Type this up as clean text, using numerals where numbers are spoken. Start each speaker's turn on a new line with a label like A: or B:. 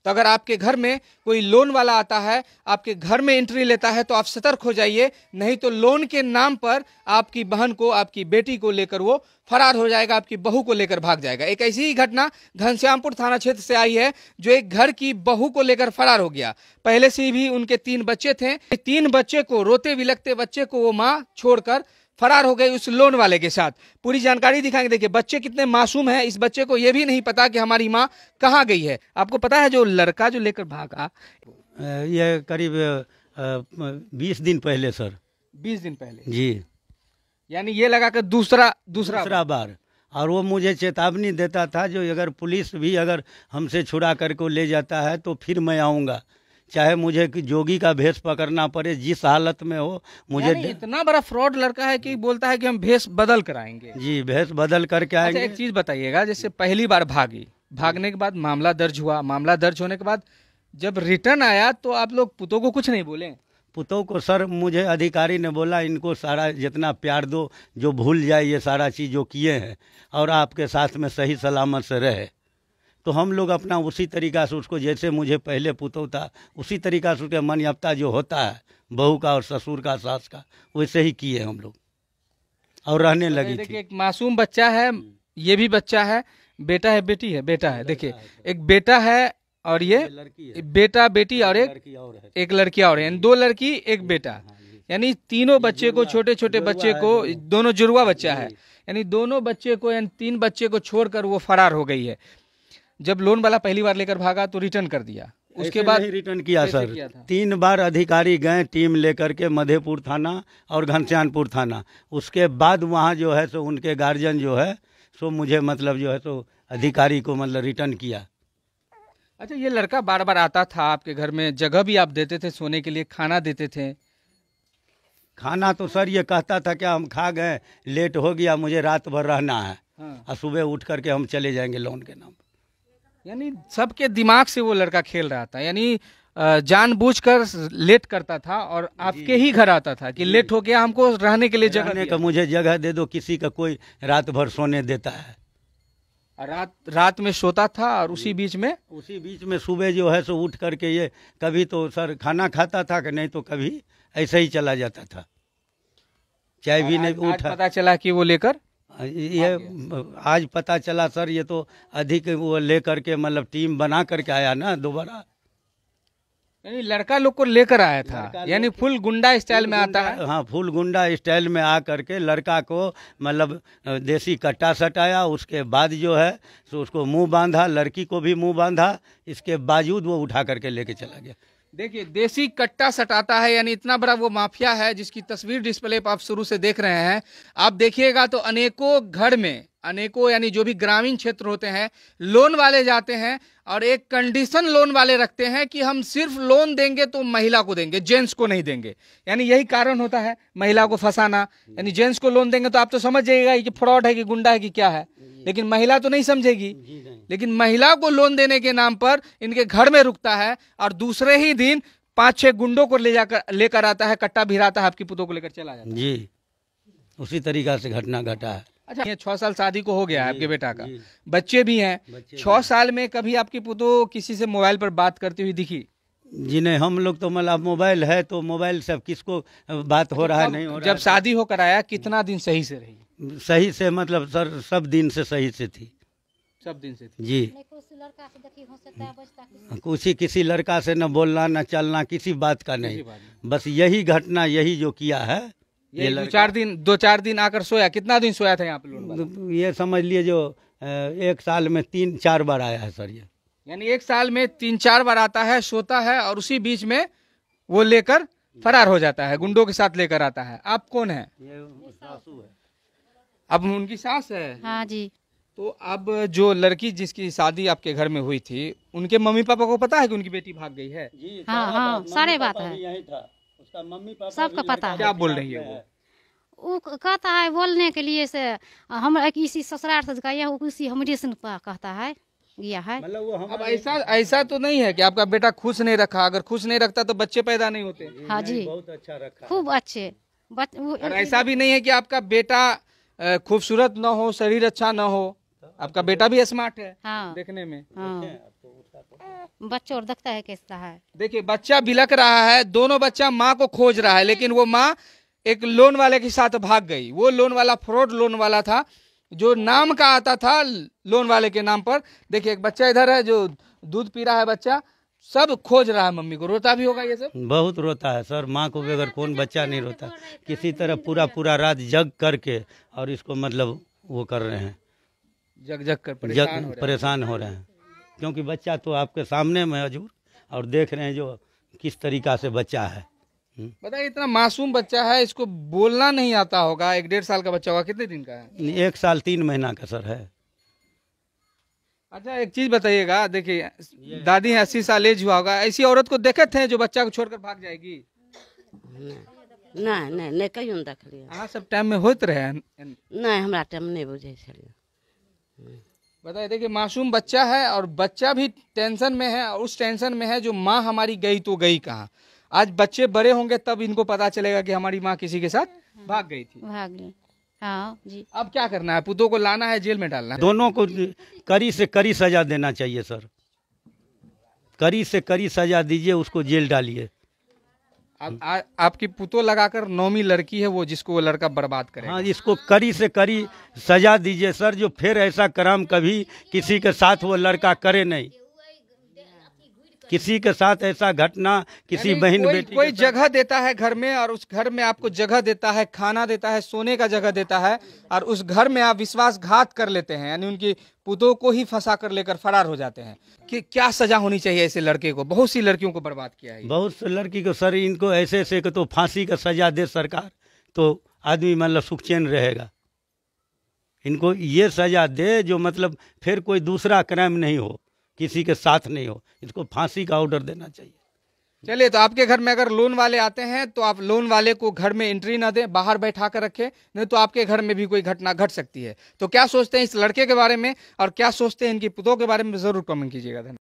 A: तो अगर आपके घर में कोई लोन वाला आता है, आपके घर में एंट्री लेता है, तो आप सतर्क हो जाइए, नहीं तो लोन के नाम पर आपकी बहन को, आपकी बेटी को लेकर वो फरार हो जाएगा, आपकी बहू को लेकर भाग जाएगा। एक ऐसी ही घटना घनश्यामपुर थाना क्षेत्र से आई है, जो एक घर की बहू को लेकर फरार हो गया। पहले से भी उनके 3 बच्चे थे, 3 बच्चे को, रोते बिलखते बच्चे को वो माँ छोड़कर फरार हो गई उस लोन वाले के साथ। पूरी जानकारी दिखाएंगे। देखिए बच्चे कितने मासूम हैं, इस बच्चे को यह भी नहीं पता कि हमारी माँ कहाँ गई है। आपको पता है जो लड़का जो लेकर भागा,
B: ये करीब 20 दिन पहले सर।
A: 20 दिन पहले
B: जी,
A: यानी ये लगा कर दूसरा
B: बार। और वो मुझे चेतावनी देता था, जो अगर पुलिस भी अगर हमसे छुड़ा करके ले जाता है तो फिर मैं आऊँगा, चाहे मुझे जोगी का भेष पकड़ना पड़े, जिस हालत में हो मुझे।
A: इतना बड़ा फ्रॉड लड़का है कि बोलता है कि हम भेष बदल कर आएंगे।
B: जी, भेष बदल करके आएंगे।
A: अच्छा, एक चीज बताइएगा, जैसे पहली बार भागने के बाद मामला दर्ज हुआ, मामला दर्ज होने के बाद जब रिटर्न आया तो आप लोग पुतों को कुछ नहीं बोले?
B: पुतों को सर मुझे अधिकारी ने बोला, इनको सारा जितना प्यार दो, जो भूल जाए ये सारा चीज़ जो किए हैं, और आपके साथ में सही सलामत से रहे। तो हम लोग अपना उसी तरीक़ा से उसको, जैसे मुझे पहले पुतौ था, उसी तरीक़ा से उसके मान्यता जो होता है बहू का और ससुर का, सास का, वैसे ही किए हम लोग और रहने लगी थी।
A: एक मासूम बच्चा है, ये भी बच्चा है, बेटा है बेटी है? बेटा है। देखिए एक बेटा है और ये लड़की है, बेटा बेटी और एक लड़की और है, 2 लड़की 1 बेटा, यानी तीनों बच्चे को, छोटे छोटे बच्चे को, दोनों जुड़वा बच्चा है, यानी दोनों बच्चे को, यानी 3 बच्चे को छोड़कर वो फरार हो गई है। जब लोन वाला पहली बार लेकर भागा तो रिटर्न कर दिया, उसके बाद
B: रिटर्न किया सर। 3 बार अधिकारी गए टीम लेकर के, मधेपुर थाना और घनश्यामपुर थाना। उसके बाद वहाँ जो है सो उनके गार्जियन जो है सो मुझे मतलब जो है सो अधिकारी को मतलब रिटर्न किया।
A: अच्छा, ये लड़का बार बार आता था आपके घर में, जगह भी आप देते थे सोने के लिए, खाना देते थे?
B: खाना तो सर ये कहता था क्या हम खा गए, लेट हो गया, मुझे रात भर रहना है। हाँ। और सुबह उठ करके हम चले जाएंगे लोन के नाम।
A: यानी सबके दिमाग से वो लड़का खेल रहा था, यानी जानबूझकर लेट करता था और आपके ही घर आता था कि लेट हो गया, हमको रहने के लिए जगह
B: का, मुझे जगह दे दो। किसी का कोई रात भर सोने देता है,
A: रात में सोता था, और उसी बीच में
B: सुबह जो है सो उठ करके ये कभी तो सर खाना खाता था, कि नहीं तो कभी ऐसे ही चला जाता था, चाय भी नहीं उठा।
A: पता चला कि वो लेकर,
B: ये आज पता चला सर, ये तो अधिक वो लेकर के मतलब टीम बना करके आया ना दोबारा,
A: यानी लड़का लोग को लेकर आया था, यानी फुल गुंडा स्टाइल में आता है।
B: हाँ, फुल गुंडा स्टाइल में आ करके लड़का को मतलब देसी कट्टा सटाया, उसके बाद जो है तो उसको मुंह बांधा, लड़की को भी मुंह बांधा, इसके बावजूद वो उठा करके लेके चला गया।
A: देखिए देसी कट्टा सटाता है, यानी इतना बड़ा वो माफिया है, जिसकी तस्वीर डिस्प्ले पर आप शुरू से देख रहे हैं। आप देखिएगा तो अनेकों घर में, अनेकों यानी जो भी ग्रामीण क्षेत्र होते हैं, लोन वाले जाते हैं और एक कंडीशन लोन वाले रखते हैं कि हम सिर्फ लोन देंगे तो महिला को देंगे, जेंट्स को नहीं देंगे। यानी यही कारण होता है महिला को फंसाना, यानी जेंट्स को लोन देंगे तो आप तो समझ जाइएगा कि फ्रॉड है, कि गुंडा है, कि क्या है, लेकिन महिला तो नहीं समझेगी। लेकिन महिला को लोन देने के नाम पर इनके घर में रुकता है और दूसरे ही दिन 5-6 गुंडों को लेकर आता है, कट्टा भिराता है, आपकी पुतों को लेकर चला जाता है।
B: जी, उसी तरीका से घटना घटा है।
A: अच्छा, ये 6 साल शादी को हो गया है आपके बेटा का, बच्चे भी हैं। 6 साल में कभी आपकी पुतों किसी से मोबाइल पर बात करती हुई दिखी?
B: जी नहीं, हम लोग तो मतलब मोबाइल है तो मोबाइल से किसको बात हो रहा है, नहीं हो रहा।
A: जब शादी होकर आया कितना दिन सही से रही?
B: सही से मतलब सर सब दिन से सही से थी,
A: सब दिन से थी।
B: जी, किसी लड़का से न बोलना न चलना, किसी बात का नहीं, बस यही घटना, यही जो किया है।
A: ये 2-4 दिन आकर सोया? कितना दिन सोया था यहाँ पे?
B: ये समझ लिए जो 1 साल में 3-4 बार आया है सर। ये
A: यानी 1 साल में 3-4 बार आता है, सोता है, और उसी बीच में वो लेकर फरार हो जाता है, गुंडों के साथ लेकर आता है। आप कौन है?
B: ये सासू है।
A: अब उनकी सास है?
C: हाँ जी।
A: तो अब जो लड़की जिसकी शादी आपके घर में हुई थी, उनके मम्मी पापा को पता है कि उनकी बेटी भाग गई है?
B: जी,
C: हाँ, सारे बात है,
B: यही था, उसका मम्मी पापा
C: सबका पता है।
A: क्या बोल रही है
C: वो कहता है बोलने के लिए से हम इसी ससुराल से गया, उसी हमरे से कहता है गया है।
A: अब ऐसा तो नहीं है कि आपका बेटा खुश नहीं रखा? अगर खुश नहीं रखता तो बच्चे पैदा नहीं होते।
C: हाँ जी,
B: बहुत अच्छा रखा,
C: खूब अच्छे।
A: और ऐसा भी नहीं है कि आपका बेटा खूबसूरत ना हो, शरीर अच्छा ना हो, आपका बेटा भी स्मार्ट है।
C: हाँ,
A: देखने में।
C: हाँ। बच्चों और देखता है कैसा है।
A: देखिए बच्चा बिलक रहा है, दोनों बच्चा माँ को खोज रहा है, लेकिन वो माँ एक लोन वाले के साथ भाग गई। वो लोन वाला फ्रॉड लोन वाला था, जो नाम का आता था लोन वाले के नाम पर। देखिए एक बच्चा इधर है जो दूध पी रहा है, बच्चा सब खोज रहा है मम्मी को। रोता भी होगा ये सब?
B: बहुत रोता है सर, माँ को बगैर कौन बच्चा नहीं रोता। किसी तरह पूरा रात जग करके और इसको मतलब वो कर रहे हैं,
A: जग जग कर
B: परेशान हो रहे हैं, क्योंकि बच्चा तो आपके सामने में हजूर और देख रहे हैं जो किस तरीका से बच्चा है।
A: बताइए इतना मासूम बच्चा है, इसको बोलना नहीं आता होगा। 1-1.5 साल का बच्चा होगा, कितने दिन का है?
B: 1 साल 3 महीना का सर है।
A: अच्छा एक चीज बताइएगा, देखिए दादी है, 80 साल एज हुआ होगा, ऐसी औरत को देखे थे जो बच्चा को छोड़कर भाग जाएगी?
D: नहीं कहियो नहीं देखलिए।
A: अहाँ सब टाइम में होते रहे?
D: नहीं हमरा टाइम नहीं बुझे छलिए।
A: बताइए देखिए मासूम बच्चा है और बच्चा भी टेंशन में है, और उस टेंशन में है जो माँ हमारी गई तो गई कहाँ। आज बच्चे बड़े होंगे तब इनको पता चलेगा कि हमारी माँ किसी के साथ भाग गई थी।
C: भाग गई, हाँ जी।
A: अब क्या करना है? पुतों को लाना है, जेल में डालना है?
B: दोनों को कड़ी से कड़ी सजा देना चाहिए सर, कड़ी से कड़ी सजा दीजिए, उसको जेल डालिए।
A: आपकी पुतों लगाकर 9वीं लड़की है वो, जिसको वो लड़का बर्बाद करे।
B: हाँ, इसको कड़ी से कड़ी सजा दीजिए सर, जो फिर ऐसा कर्म कभी किसी के साथ वो लड़का करे नहीं। किसी के साथ ऐसा घटना किसी बहन बेटी
A: कोई जगह देता है घर में, और उस घर में आपको जगह देता है, खाना देता है, सोने का जगह देता है, और उस घर में आप विश्वासघात कर लेते हैं, यानी उनकी पुतों को ही फंसा कर लेकर फरार हो जाते हैं। कि क्या सजा होनी चाहिए ऐसे लड़के को? बहुत सी लड़कियों को बर्बाद किया है।
B: बहुत सी लड़की को सर, इनको ऐसे ऐसे को तो फांसी का सजा दे सरकार, तो आदमी मतलब सुख चैन रहेगा। इनको ये सजा दे जो मतलब फिर कोई दूसरा क्राइम नहीं हो, किसी के साथ नहीं हो, इसको फांसी का ऑर्डर देना चाहिए।
A: चलिए, तो आपके घर में अगर लोन वाले आते हैं तो आप लोन वाले को घर में एंट्री ना दें, बाहर बैठा कर रखें, नहीं तो आपके घर में भी कोई घटना घट सकती है। तो क्या सोचते हैं इस लड़के के बारे में और क्या सोचते हैं इनकी पुतों के बारे में, जरूर कमेंट कीजिएगा। धन्यवाद।